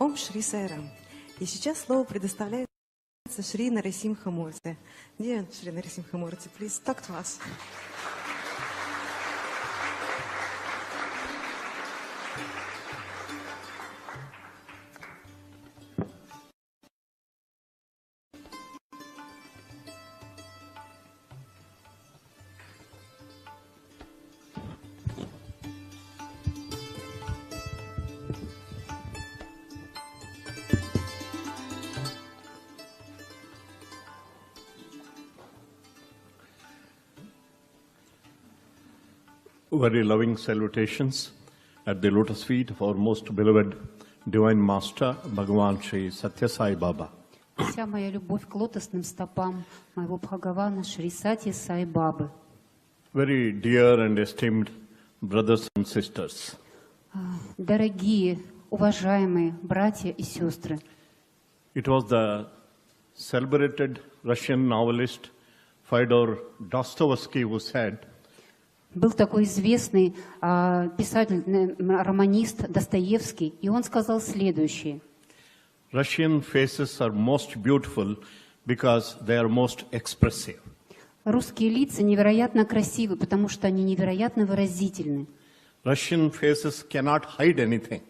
Ом Шри Сайрам. И сейчас слово предоставляется Шри Нарисимха Мурти. Где Шри Нарисимха Мурти? Please talk to us. Very loving salutations at the lotus feet of our most beloved Divine Master, Bhagavan Shri Satya Sai Baba. Вся моя любовь к лотосным стопам моего Бхагавана Шри Сати Сай Бабы. Very dear and esteemed brothers and sisters. Дорогие, уважаемые братья и сестры. It was the celebrated Russian novelist Fyodor Dostoevsky who said, Был такой известный писатель, романист Достоевский, и он сказал следующее. Russian faces are most beautiful because they are most expressive. Русские лица невероятно красивы, потому что они невероятно выразительны. Russian faces cannot hide anything.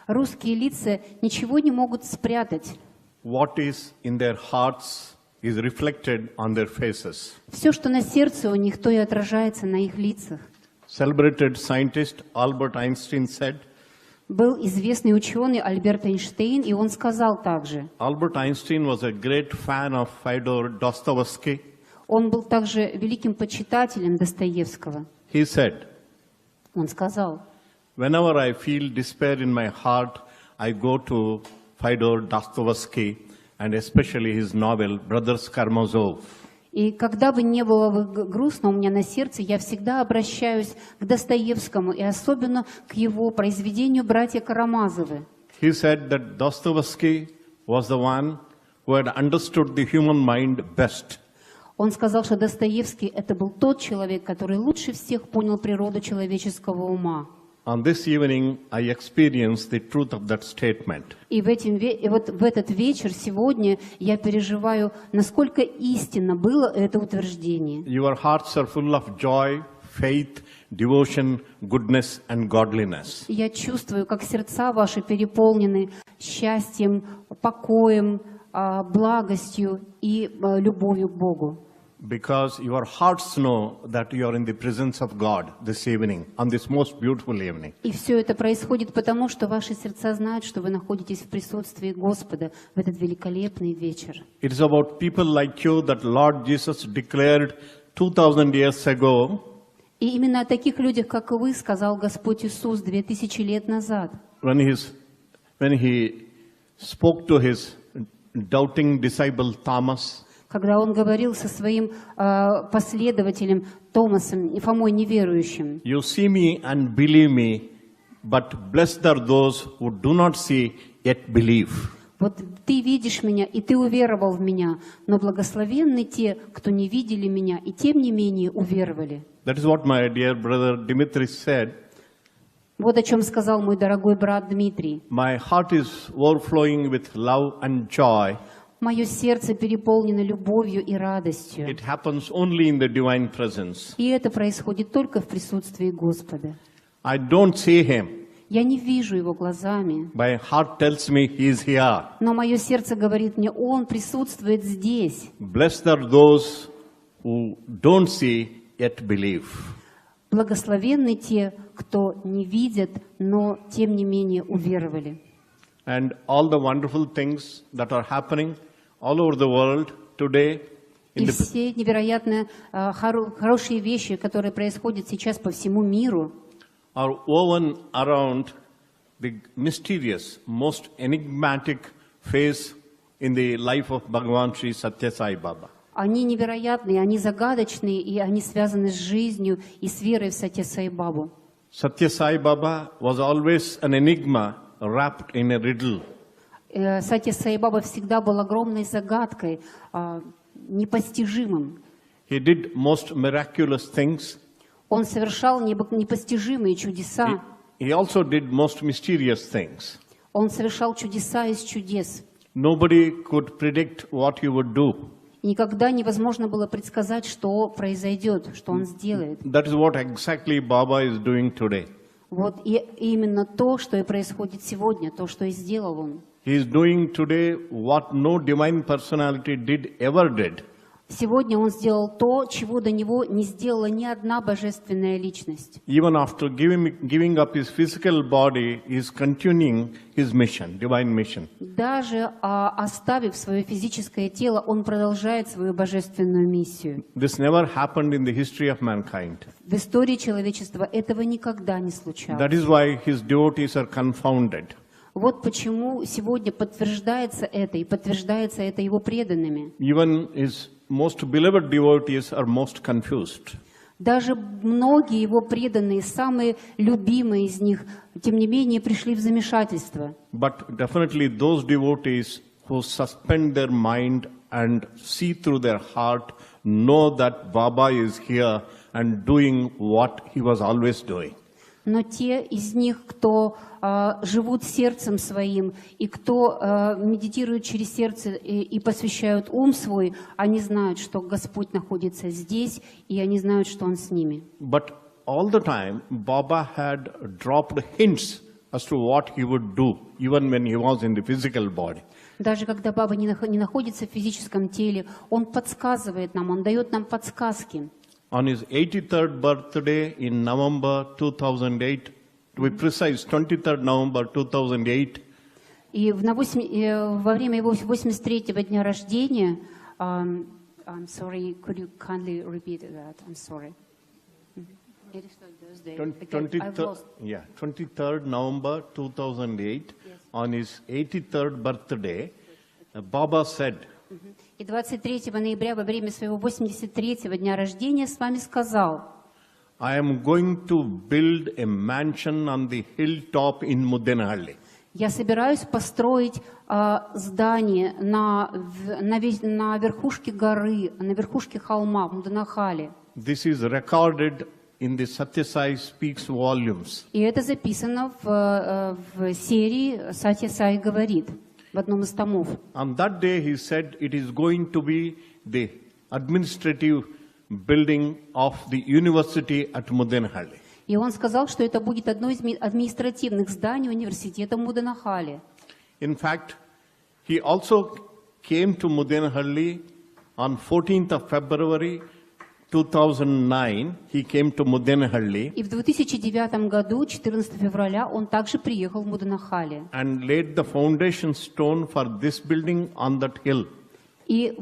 Русские лица ничего не могут спрятать. What is in their hearts is reflected on their faces. Все, что на сердце у них, то и отражается на их лицах. Celebrated scientist Albert Einstein said, Был известный ученый Альберт Эйнштейн, и он сказал также. Albert Einstein was a great fan of Fyodor Dostoevsky. Он был также великим почитателем Достоевского. He said, Он сказал, whenever I feel despair in my heart, I go to Fyodor Dostoevsky and especially his novel Brothers Karamazov. и когда бы не было грустно у меня на сердце, я всегда обращаюсь к Достоевскому, и особенно к его произведению «Братья Карамазовы». He said that Dostoevsky was the one who had understood the human mind best. Он сказал, что Достоевский – это был тот человек, который лучше всех понял природу человеческого ума. On this evening, I experienced the truth of that statement. И вот в этот вечер, сегодня, я переживаю, насколько истинно было это утверждение. Your hearts are full of joy, faith, devotion, goodness and godliness. Я чувствую, как сердца ваши переполнены счастьем, покоем, благостью и любовью к Богу. Because your hearts know that you are in the presence of God this evening, on this most beautiful evening. И все это происходит потому, что ваши сердца знают, что вы находитесь в присутствии Господа в этот великолепный вечер. It is about people like you that Lord Jesus declared 2000 years ago. И именно о таких людях, как вы, сказал Господь Иисус 2000 лет назад. When he spoke to his doubting disciple Thomas, когда он говорил со своим последователем Томасом, Фомой неверующим. You see me and believe me, but blessed are those who do not see yet believe. Вот ты видишь меня, и ты уверовал в меня, но благословенны те, кто не видели меня, и тем не менее уверовали. That is what my dear brother Dimitri said. Вот о чем сказал мой дорогой брат Дмитрий. My heart is overflowing with love and joy. Мое сердце переполнено любовью и радостью. It happens only in the divine presence. И это происходит только в присутствии Господа. I don't see him. Я не вижу его глазами. My heart tells me he is here. Но мое сердце говорит мне, он присутствует здесь. Blessed are those who don't see yet believe. Благословенны те, кто не видят, но тем не менее уверовали. And all the wonderful things that are happening all over the world today. И все невероятно хорошие вещи, которые происходят сейчас по всему миру, are woven around the mysterious, most enigmatic phase in the life of Bhagavan Shri Satya Sai Baba. Они невероятные, они загадочные, и они связаны с жизнью и с верой в Сатья Сай Бабу. Satya Sai Baba was always an enigma wrapped in a riddle. Сатья Сай Баба всегда был огромной загадкой, непостижимым. He did most miraculous things. Он совершал непостижимые чудеса. He also did most mysterious things. Он совершал чудеса из чудес. Nobody could predict what he would do. Никогда невозможно было предсказать, что произойдет, что он сделает. That is what exactly Baba is doing today. Вот и именно то, что и происходит сегодня, то, что и сделал он. He is doing today what no divine personality ever did. Сегодня он сделал то, чего до него не сделала ни одна божественная личность. Even after giving up his physical body, he is continuing his mission, divine mission. Даже оставив свое физическое тело, он продолжает свою божественную миссию. This never happened in the history of mankind. В истории человечества этого никогда не случалось. That is why his devotees are confounded. Вот почему сегодня подтверждается это, и подтверждается это его преданными. Even his most beloved devotees are most confused. Даже многие его преданные, самые любимые из них, тем не менее, пришли в замешательство. But definitely those devotees who suspend their mind and see through their heart know that Baba is here and doing what he was always doing. Но те из них, кто живут сердцем своим, и кто медитирует через сердце и посвящают ум свой, они знают, что Господь находится здесь, и они знают, что Он с ними. But all the time, Baba had dropped hints as to what he would do, even when he was in the physical body. Даже когда Баба не находится в физическом теле, Он подсказывает нам, Он дает нам подсказки. On his 83rd birthday in November 2008, to be precise, 23rd November 2008, И во время его 83-го дня рождения, I'm sorry, could you kindly repeat that? I'm sorry. It is not Thursday. Again, I've lost. 23rd November 2008, on his 83rd birthday, Baba said, И 23 ноября во время своего 83-го дня рождения с вами сказал: I am going to build a mansion on the hilltop in Mudenahalli. Я собираюсь построить здание на верхушке горы, на верхушке холма в Муданахале. This is recorded in the Satya Sai Speaks volumes. И это записано в серии «Сатья Сай говорит», в одном из томов. On that day he said it is going to be the administrative building of the university at Mudenahalli. И он сказал, что это будет одно из административных зданий университета в Муданахале. In fact, he also came to Mudenahalli on 14th of February 2009. He came to Mudenahalli И в 2009 году, 14 февраля, он также приехал в Муданахале. and laid the foundation stone for this building on that hill. И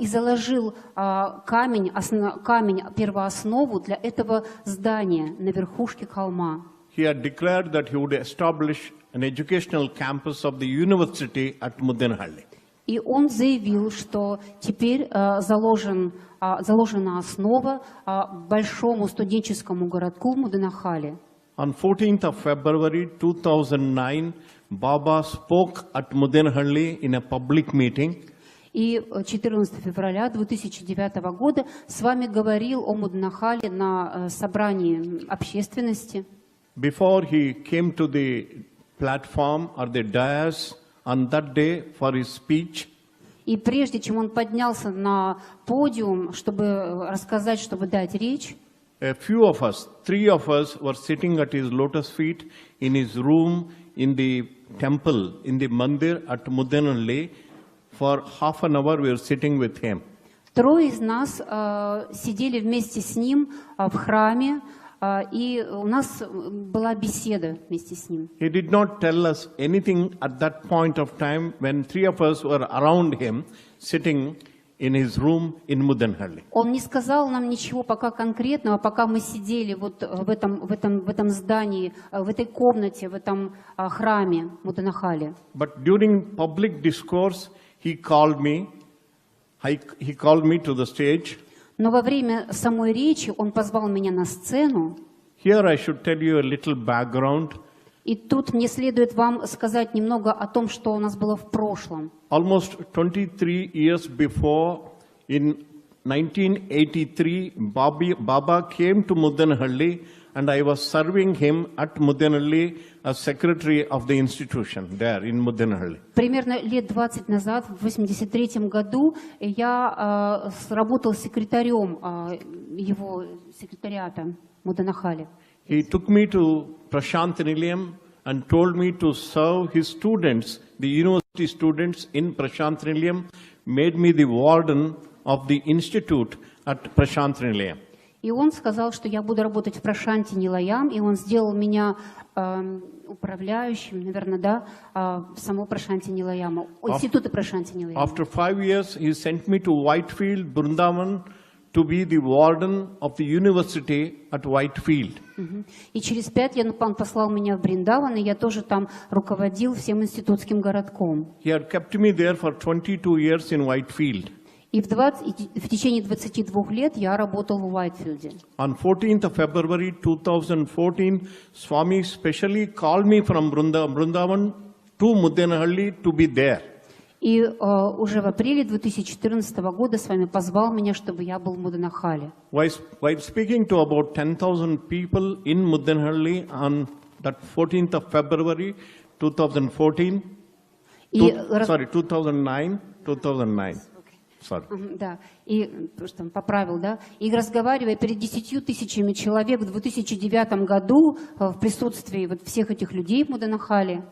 заложил камень, первооснову для этого здания на верхушке холма. He had declared that he would establish an educational campus of the university at Mudenahalli. И он заявил, что теперь заложена основа большому студенческому городку в Муданахале. On 14th of February 2009, Baba spoke at Mudenahalli in a public meeting. И 14 февраля 2009 года с вами говорил о Муданахале на собрании общественности. Before he came to the platform or the dais on that day for his speech, И прежде чем он поднялся на подиум, чтобы рассказать, чтобы дать речь, a few of us, 3 of us, were sitting at his lotus feet in his room in the temple, in the mandir at Mudenahalli. For half an hour we were sitting with him. 3 из нас сидели вместе с ним в храме, и у нас была беседа вместе с ним. He did not tell us anything at that point of time when 3 of us were around him, sitting in his room in Mudenahalli. Он не сказал нам ничего пока конкретного, пока мы сидели вот в этом здании, в этой комнате, в этом храме Муданахале. But during public discourse, he called me to the stage. Но во время самой речи он позвал меня на сцену. Here I should tell you a little background. И тут мне следует вам сказать немного о том, что у нас было в прошлом. Almost 23 years before, in 1983, Baba came to Mudenahalli and I was serving him at Mudenhalli as secretary of the institution there in Mudenhalli. Примерно лет 20 назад, в 1983 году, я работал секретарем его секретариата Муданахали. He took me to Prashantinilayam and told me to serve his students, the university students in Prashantinilayam, made me the warden of the institute at Prashantinilayam. И он сказал, что я буду работать в Прашанте Нилаям, и он сделал меня управляющим, наверное, да, в само Прашанте Нилаяма, института Прашанте Нилаяма. After 5 years, he sent me to Whitefield, Vrindavan, to be the warden of the university at Whitefield. И через 5 лет он послал меня в Бриндаван, и я тоже там руководил всем институтским городком. He had kept me there for 22 years in Whitefield. И в течение 22 лет я работал в Уайтфилде. On 14th of February 2014, Swami specially called me from Vrindavan to Mudenhalli to be there. И уже в апреле 2014 года с вами позвал меня, чтобы я был в Муданахале. While speaking to about 10,000 people in Mudenhalli on that 14th of February 2014, sorry, 2009. Sorry. Да, и что поправил, да, и разговаривая перед 10 тысячами человек в 2009 году в присутствии вот всех этих людей в Муданахале.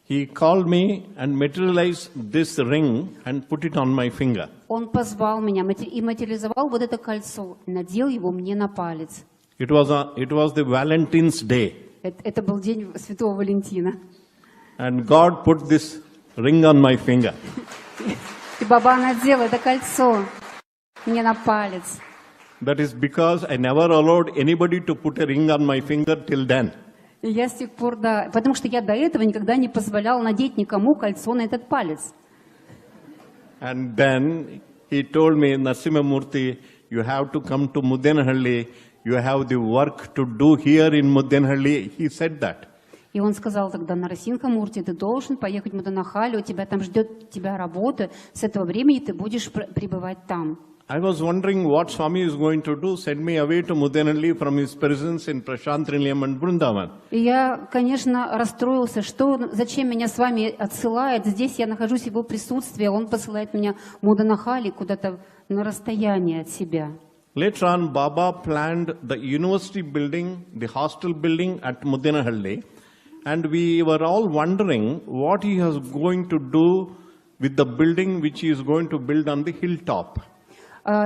He called me and materialized this ring and put it on my finger. Он позвал меня и материализовал вот это кольцо, надел его мне на палец. It was the Valentine's Day. Это был день Святого Валентина. And God put this ring on my finger. И Баба надел это кольцо мне на палец. That is because I never allowed anybody to put a ring on my finger till then. И я с тех пор, да, потому что я до этого никогда не позволял надеть никому кольцо на этот палец. And then he told me, Narasimhamurthy, you have to come to Mudenhalli. You have the work to do here in Mudenhalli. He said that. И он сказал тогда: Нарасимхамурти, ты должен поехать в Муданахали, у тебя там ждет тебя работа. С этого времени ты будешь пребывать там. I was wondering what Swami is going to do, send me away to Mudenhalli from his presence in Prashantinilayam and Vrindavan. И я, конечно, расстроился, зачем меня с вами отсылает. Здесь я нахожусь в его присутствии, он посылает меня в Муданахали куда-то на расстояние от себя. Later on, Baba planned the university building, the hostel building at Mudenhalli, and we were all wondering what he is going to do with the building which he is going to build on the hilltop.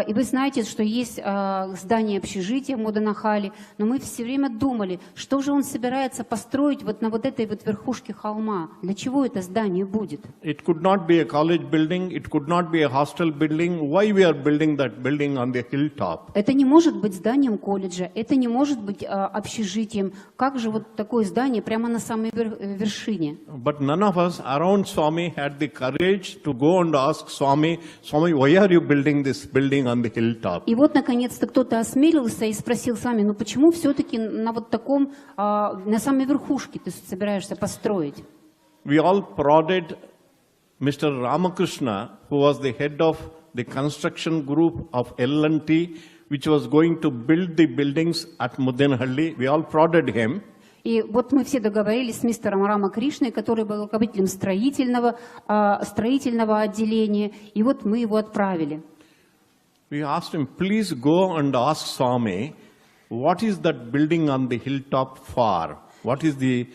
И вы знаете, что есть здание общежития в Муданахали, но мы все время думали, что же он собирается построить вот на вот этой вот верхушке холма. Для чего это здание будет? It could not be a college building, it could not be a hostel building. Why we are building that building on the hilltop? Это не может быть зданием колледжа, это не может быть общежитием. Как же вот такое здание прямо на самой вершине? But none of us around Swami had the courage to go and ask Swami, why are you building this building on the hilltop? И вот, наконец-то, кто-то осмелился и спросил Свами, ну почему все-таки на вот таком, на самой верхушке ты собираешься построить? We all prodded Mr. Ramakrishna, who was the head of the construction group of L&T, which was going to build the buildings at Mudenhalli. We all prodded him. И вот мы все договорились с мистером Рама Кришной, который был руководителем строительного отделения, и вот мы его отправили. We asked him, please go and ask Swami, what is that building on the hilltop for? What is the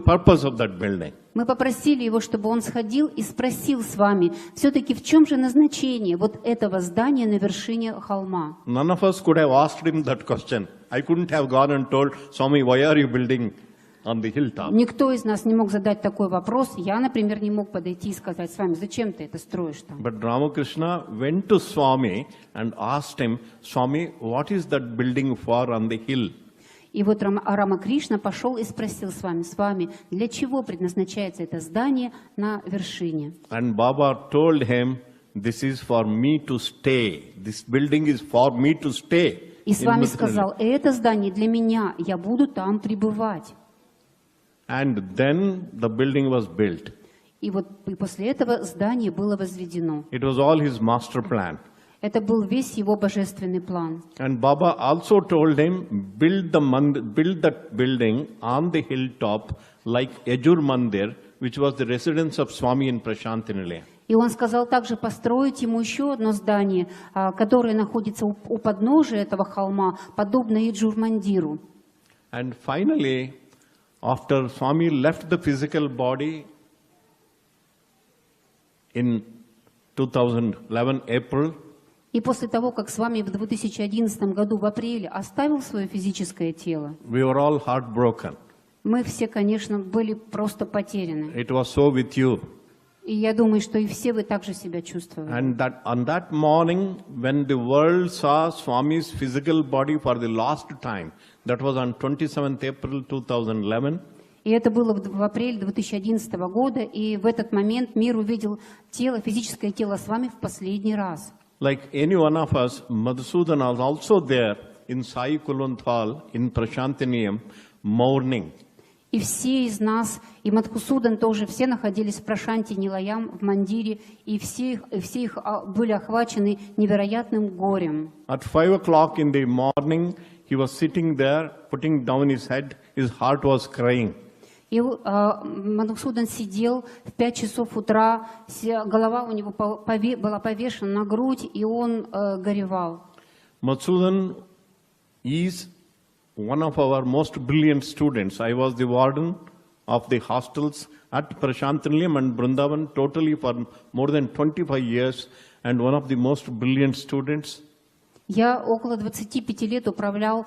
purpose of that building? Мы попросили его, чтобы он сходил и спросил с вами, все-таки в чем же назначение вот этого здания на вершине холма? None of us could have asked him that question. I couldn't have gone and told Swami, why are you building on the hilltop? Никто из нас не мог задать такой вопрос. Я, например, не мог подойти и сказать: с вами, зачем ты это строишь там? But Ramakrishna went to Swami and asked him, Swami, what is that building for on the hill? И вот Рама Кришна пошел и спросил с вами, для чего предназначается это здание на вершине? And Baba told him, this is for me to stay. This building is for me to stay. И с вами сказал: это здание для меня, я буду там пребывать. And then the building was built. И вот после этого здание было возведено. It was all his master plan. Это был весь его божественный план. And Baba also told him, build that building on the hilltop like Yajur Mandir, which was the residence of Swami in Prashanti Nilaya. И он сказал также построить ему еще одно здание, которое находится у подножия этого холма, подобно Яджур-мандиру. And finally, after Swami left the physical body in 2011 April, И после того, как с вами в 2011 году в апреле оставил свое физическое тело, we were all heartbroken. мы все, конечно, были просто потеряны. It was so with you. И я думаю, что и все вы также себя чувствовали. And that on that morning, when the world saw Swami's physical body for the last time, that was on 27th April 2011, И это было в апреле 2011 года, и в этот момент мир увидел тело, физическое тело с вами в последний раз. like any one of us, Madhusudan was also there in Sai Kulwanthal in Prashantiniyam, mourning. И все из нас, и Мадхусудан тоже, все находились в Прашанти Нилаям, в Мандире, и все их были охвачены невероятным горем. At 5 o'clock in the morning, he was sitting there, putting down his head, his heart was crying. И Мадхусудан сидел в 5 часов утра, голова у него была повешена на грудь, и он горевал. Madhusudan is one of our most brilliant students. I was the warden of the hostels at Prashantiniyam and Brindavan totally for more than 25 years and one of the most brilliant students. Я около 25 лет управлял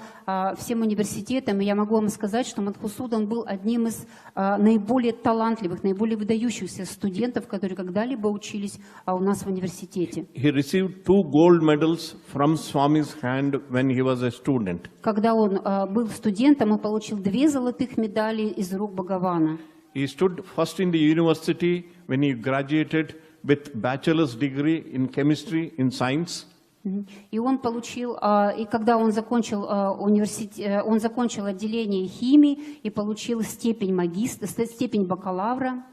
всем университетом, и я могу вам сказать, что Мадхусудан был одним из наиболее талантливых, наиболее выдающихся студентов, которые когда-либо учились у нас в университете. He received 2 gold medals from Swami's hand when he was a student. Когда он был студентом, он получил 2 золотых медали из рук Бхагавана. He stood first in the university when he graduated with bachelor's degree in chemistry, in science. И он получил, и когда он закончил университет, он закончил отделение химии и получил степень магистра, степень бакалавра.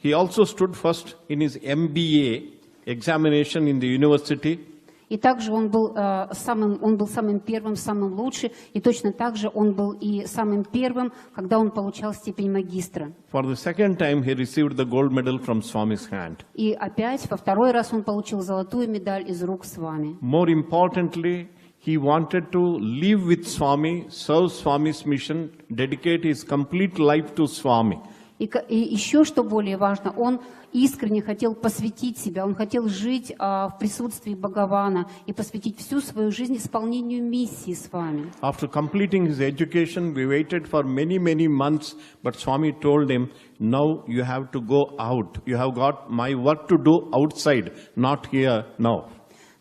He also stood first in his MBA examination in the university. И также он был самым первым, самым лучшим, и точно так же он был и самым первым, когда он получал степень магистра. For the second time, he received the gold medal from Swami's hand. И опять, во второй раз он получил золотую медаль из рук Свами. More importantly, he wanted to live with Swami, serve Swami's mission, dedicate his complete life to Swami. И еще, что более важно, он искренне хотел посвятить себя, он хотел жить в присутствии Бхагавана и посвятить всю свою жизнь исполнению миссии с вами. After completing his education, we waited for many, many months, but Swami told him, now you have to go out. You have got my work to do outside, not here now.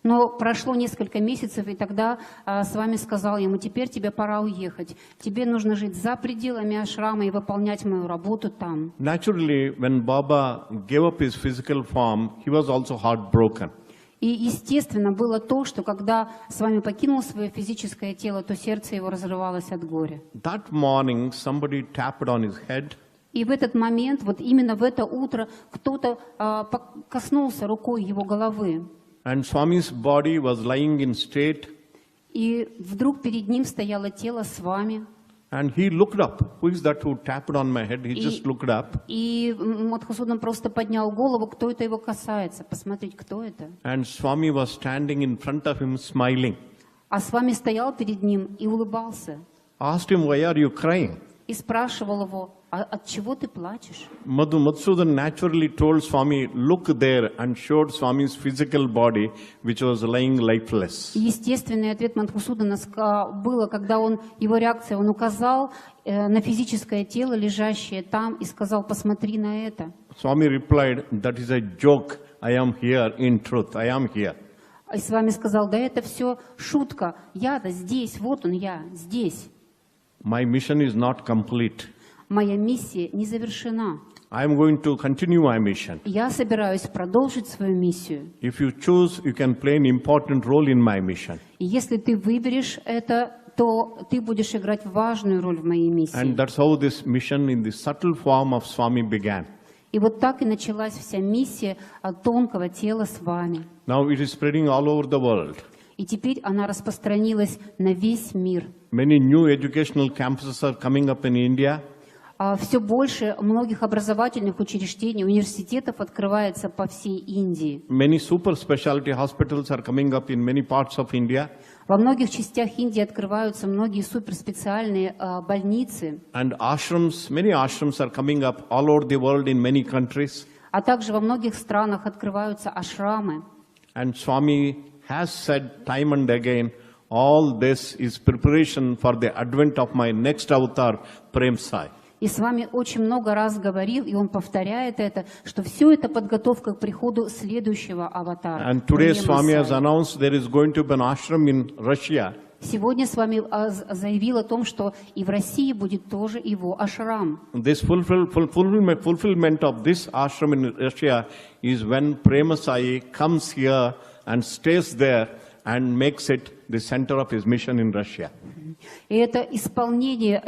Но прошло несколько месяцев, и тогда с вами сказал ему: теперь тебе пора уехать. Тебе нужно жить за пределами ашрама и выполнять мою работу там. Naturally, when Baba gave up his physical form, he was also heartbroken. И естественно было то, что когда с вами покинул свое физическое тело, то сердце его разрывалось от горя. That morning, somebody tapped on his head. И в этот момент, вот именно в это утро, кто-то коснулся рукой его головы. And Swami's body was lying in state. И вдруг перед ним стояло тело с вами. And he looked up. Who is that who tapped on my head? He just looked up. И Мадхусудан просто поднял голову, кто это его касается, посмотреть, кто это. And Swami was standing in front of him, smiling. А с вами стоял перед ним и улыбался. Asked him, why are you crying? И спрашивал его: а от чего ты плачешь? Madhusudan naturally told Swami, look there, and showed Swami's physical body, which was lying lifeless. Естественный ответ Мадхусудана было, когда его реакция, он указал на физическое тело, лежащее там, и сказал: посмотри на это. Swami replied, that is a joke. I am here in truth. I am here. И с вами сказал: да это все шутка. Я-то здесь, вот он я, здесь. My mission is not complete. Моя миссия не завершена. I am going to continue my mission. Я собираюсь продолжить свою миссию. If you choose, you can play an important role in my mission. И если ты выберешь это, то ты будешь играть важную роль в моей миссии. And that's how this mission in the subtle form of Swami began. И вот так и началась вся миссия тонкого тела с вами. Now it is spreading all over the world. И теперь она распространилась на весь мир. Many new educational campuses are coming up in India. Все больше многих образовательных учреждений, университетов открывается по всей Индии. Many super specialty hospitals are coming up in many parts of India. Во многих частях Индии открываются многие суперспециальные больницы. And ashrams, many ashrams are coming up all over the world in many countries. А также во многих странах открываются ашрамы. And Swami has said time and again, all this is preparation for the advent of my next avatar, Prem Sai. И с вами очень много раз говорил, и он повторяет это, что все это подготовка к приходу следующего аватара. And today Према Swami has Сай. announced there is going to be an ashram in Russia. Сегодня с вами заявил о том, что и в России будет тоже его ашрам. This fulfillment of this ashram in Russia is when Prema Sai comes here and stays there and makes it the center of his mission in Russia. И это исполнение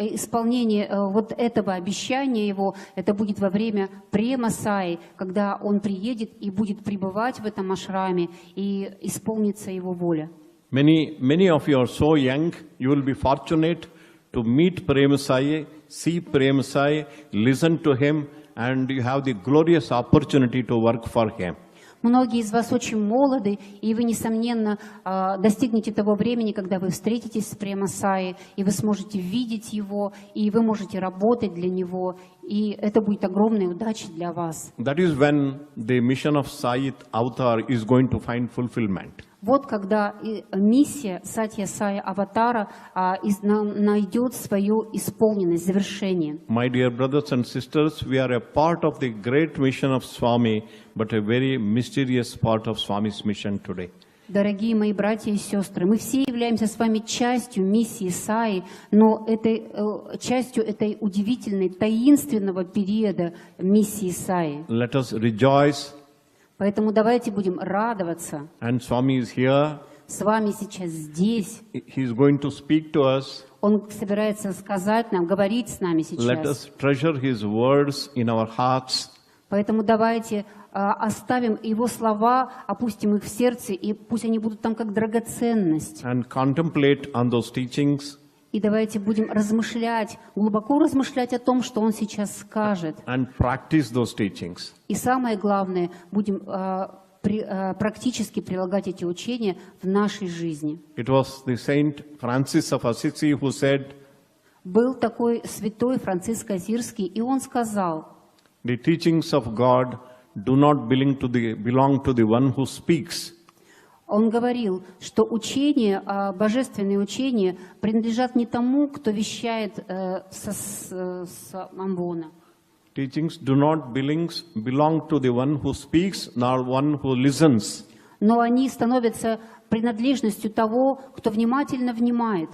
вот этого обещания его, это будет во время Према Саи, когда он приедет и будет пребывать в этом ашраме, и исполнится его воля. Many of you are so young, you will be fortunate to meet Prema Sai, see Prema Sai, listen to him, and you have the glorious opportunity to work for him. Многие из вас очень молоды, и вы, несомненно, достигнете того времени, когда вы встретитесь с Према Саи, и вы сможете видеть его, и вы можете работать для него, и это будет огромной удачей для вас. That is when the mission of Sai Avatar is going to find fulfillment. Вот когда миссия Сатья Сая Аватара найдет свою исполненность, завершение. My dear brothers and sisters, we are a part of the great mission of Swami, but a very mysterious part of Swami's mission today. Дорогие мои братья и сестры, мы все являемся с вами частью миссии Саи, но частью этой удивительной, таинственного периода миссии Саи. Let us rejoice. Поэтому давайте будем радоваться. And Swami is here. С вами сейчас здесь. He is going to speak to us. Он собирается сказать нам, говорить с нами Let us сейчас. treasure his words in our hearts. Поэтому давайте оставим его слова, опустим их в сердце, и пусть они будут там как драгоценность. And contemplate on those teachings. И давайте будем размышлять, глубоко размышлять о том, что он сейчас скажет. And practice those teachings. И самое главное, будем практически прилагать эти учения в нашей жизни. It was the Saint Francis of Assisi who said, Был такой святой Франциск Азирский, и он сказал: the teachings of God do not belong to the one who speaks. Он говорил, что божественные учения принадлежат не тому, кто вещает с амвона. Teachings do not belong to the one who speaks, nor one who listens. Но они становятся принадлежностью того, кто внимательно внимает.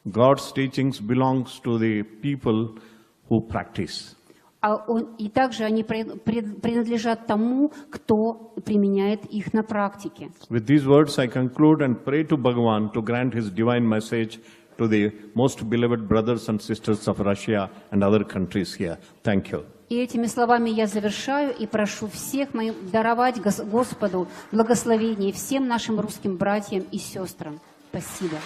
God's teachings belongs to the people who practice. И также они принадлежат тому, кто применяет их на практике. With these words I conclude and pray to Bhagavan to grant his divine message to the most beloved brothers and sisters of Russia and other countries here. Thank you. И этими словами я завершаю и прошу всех даровать Господу благословение всем нашим русским братьям и сестрам. Спасибо.